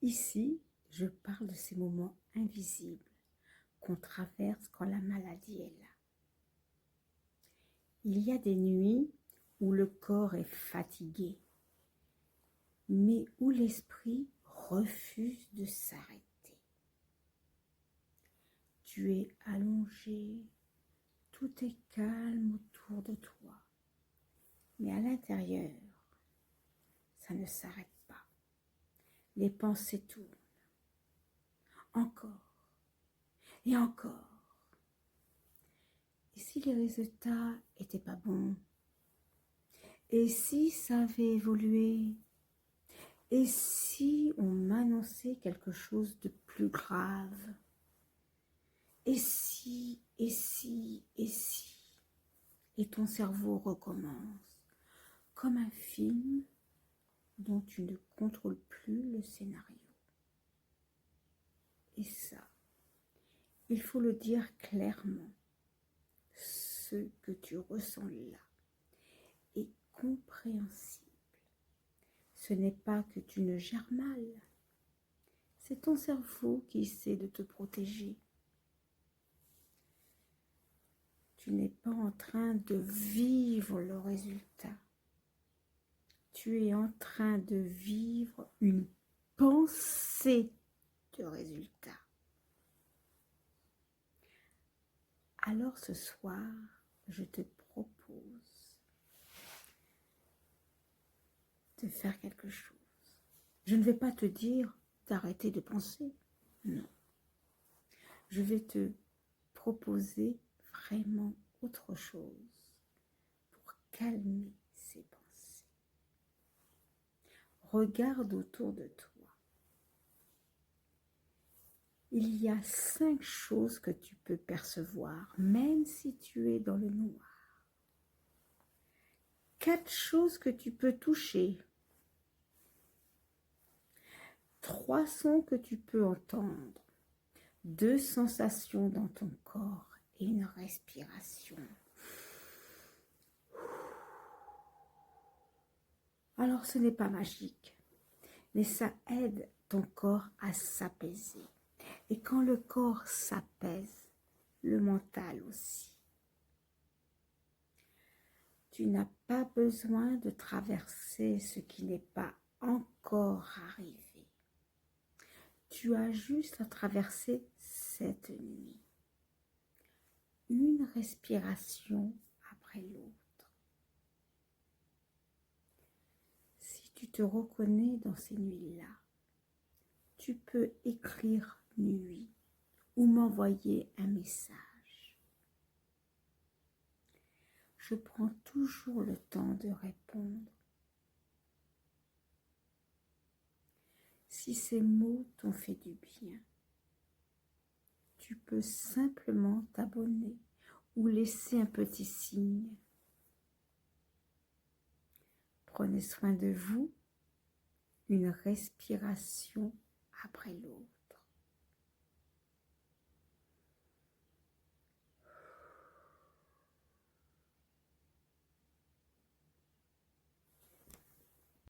Ici, je parle de ces moments invisibles qu'on traverse quand la maladie est là. Il y a des nuits où le corps est fatigué, mais où l'esprit refuse de s'arrêter. Tu es allongé, tout est calme autour de toi, mais à l'intérieur, ça ne s'arrête pas. Les pensées tournent, encore et encore. Et si les résultats n'étaient pas bons? Et si ça avait évolué? Et si on m'annonçait quelque chose de plus grave? Et si, et si, et si? Et ton cerveau recommence, comme un film dont tu ne contrôles plus le scénario. Et ça, il faut le dire clairement, ce que tu ressens là est compréhensible. Ce n'est pas que tu ne gères mal, c'est ton cerveau qui essaie de te protéger. Tu n'es pas en train de vivre le résultat. Tu es en train de vivre une pensée de résultat. Alors ce soir, je te propose de faire quelque chose. Je ne vais pas te dire d'arrêter de penser, non. Je vais te proposer vraiment autre chose pour calmer ces pensées. Regarde autour de toi. Il y a 5 choses que tu peux percevoir, même si tu es dans le noir. 4 choses que tu peux toucher. 3 sons que tu peux entendre. 2 sensations dans ton corps et une respiration. Alors ce n'est pas magique, mais ça aide ton corps à s'apaiser. Et quand le corps s'apaise, le mental aussi. Tu n'as pas besoin de traverser ce qui n'est pas encore arrivé. Tu as juste à traverser cette nuit. Une respiration après l'autre. Si tu te reconnais dans ces nuits-là, tu peux écrire nuit ou m'envoyer un message. Je prends toujours le temps de répondre. Si ces mots t'ont fait du bien, tu peux simplement t'abonner ou laisser un petit signe. Prenez soin de vous, une respiration après l'autre.